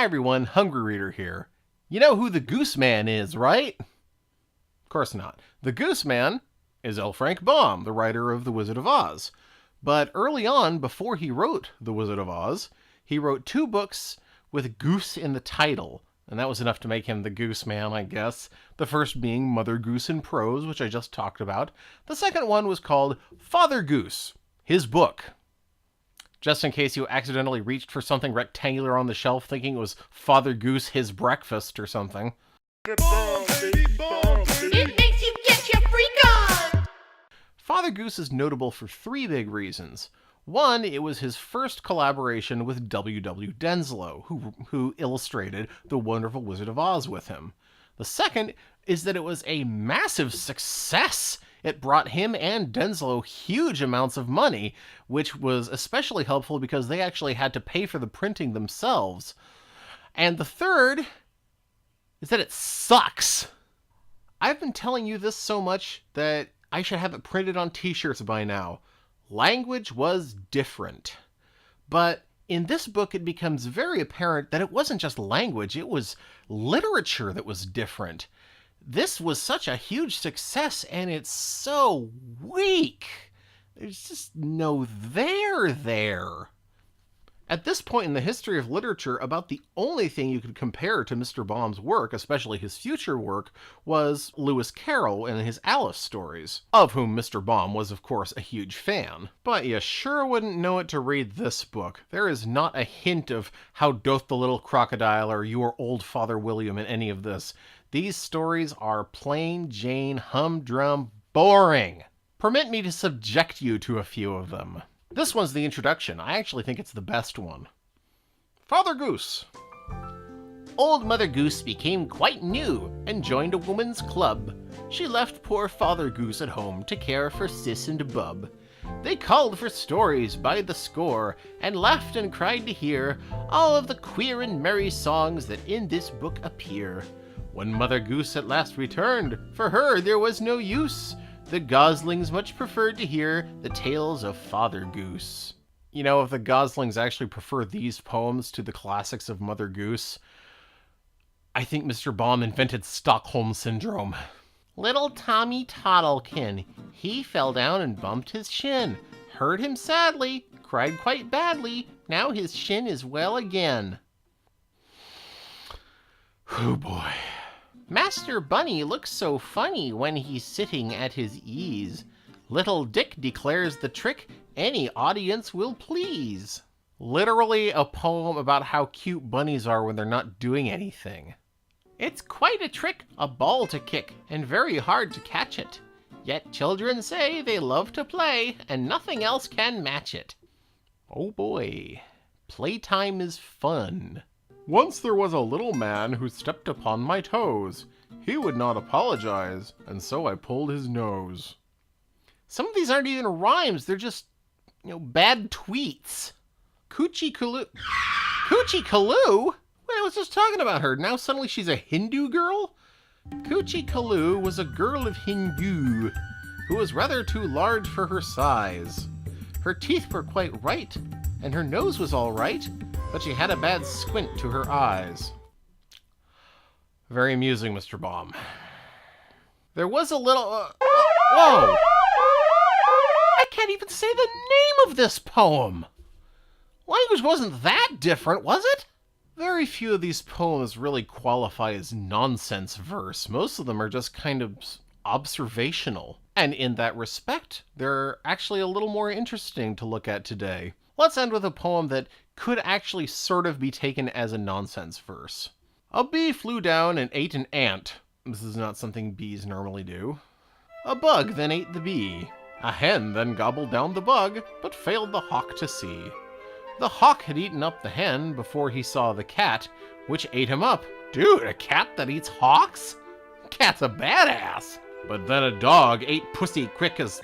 Hi everyone, Hungry Reader here. You know who the Goose Man is, right? Of course not. The Goose Man is L. Frank Baum, the writer of The Wizard of Oz. But early on, before he wrote The Wizard of Oz, he wrote 2 books with Goose in the title. And that was enough to make him the Goose Man, I guess. The first being Mother Goose in Prose, which I just talked about. The second one was called Father Goose, his book. Just in case you accidentally reached for something rectangular on the shelf thinking it was Father Goose his breakfast or something. It makes you get your freak on! Father Goose is notable for 3 big reasons. One, it was his first collaboration with W. Denslow, who illustrated The Wonderful Wizard of Oz with him. The second is that it was a massive success. It brought him and Denslow huge amounts of money, which was especially helpful because they actually had to pay for the printing themselves. And the third is that it sucks. I've been telling you this so much that I should have it printed on t-shirts by now. Language was different. But in this book, it becomes very apparent that it wasn't just language, it was literature that was different. This was such a huge success, and it's so weak. There's just no there. At this point in the history of literature, about the only thing you could compare to Mr. Baum's work, especially his future work, was Lewis Carroll and his Alice stories, of whom Mr. Baum was, of course, a huge fan. But you sure wouldn't know it to read this book. There is not a hint of How Doth the Little Crocodile or Your Old Father William in any of this. These stories are plain Jane humdrum boring. Permit me to subject you to a few of them. This one's the introduction. I actually think it's the best one. Father Goose. Old Mother Goose became quite new and joined a woman's club. She left poor Father Goose at home to care for Sis and Bub. They called for stories by the score and laughed and cried to hear all of the queer and merry songs that in this book appear. When Mother Goose at last returned, for her there was no use. The goslings much preferred to hear the tales of Father Goose. You know, if the goslings actually prefer these poems to the classics of Mother Goose, I think Mr. Baum invented Stockholm Syndrome. Little Tommy Toddlekin, he fell down and bumped his shin. Hurt him sadly, cried quite badly, now his shin is well again. Oh boy. Master Bunny looks so funny when he's sitting at his ease. Little Dick declares the trick any audience will please. Literally a poem about how cute bunnies are when they're not doing anything. It's quite a trick, a ball to kick, and very hard to catch it. Yet children say they love to play, and nothing else can match it. Oh boy, playtime is fun. Once there was a little man who stepped upon my toes. He would not apologize, and so I pulled his nose. Some of these aren't even rhymes, they're just, bad tweets. Coochie Kaloo? Coochie Kaloo? Wait, I was just talking about her. Now suddenly she's a Hindu girl? Coochie Kaloo was a girl of Hindu who was rather too large for her size. Her teeth were quite right, and her nose was all right, but she had a bad squint to her eyes. Very amusing, Mr. Baum. There was a little... whoa! I can't even say the name of this poem! Language wasn't that different, was it? Very few of these poems really qualify as nonsense verse. Most of them are just kind of observational. And in that respect, they're actually a little more interesting to look at today. Let's end with a poem that could actually sort of be taken as a nonsense verse. A bee flew down and ate an ant. This is not something bees normally do. A bug then ate the bee. A hen then gobbled down the bug, but failed the hawk to see. The hawk had eaten up the hen before he saw the cat, which ate him up. Dude, a cat that eats hawks? Cat's a badass. But then a dog ate pussy quick as...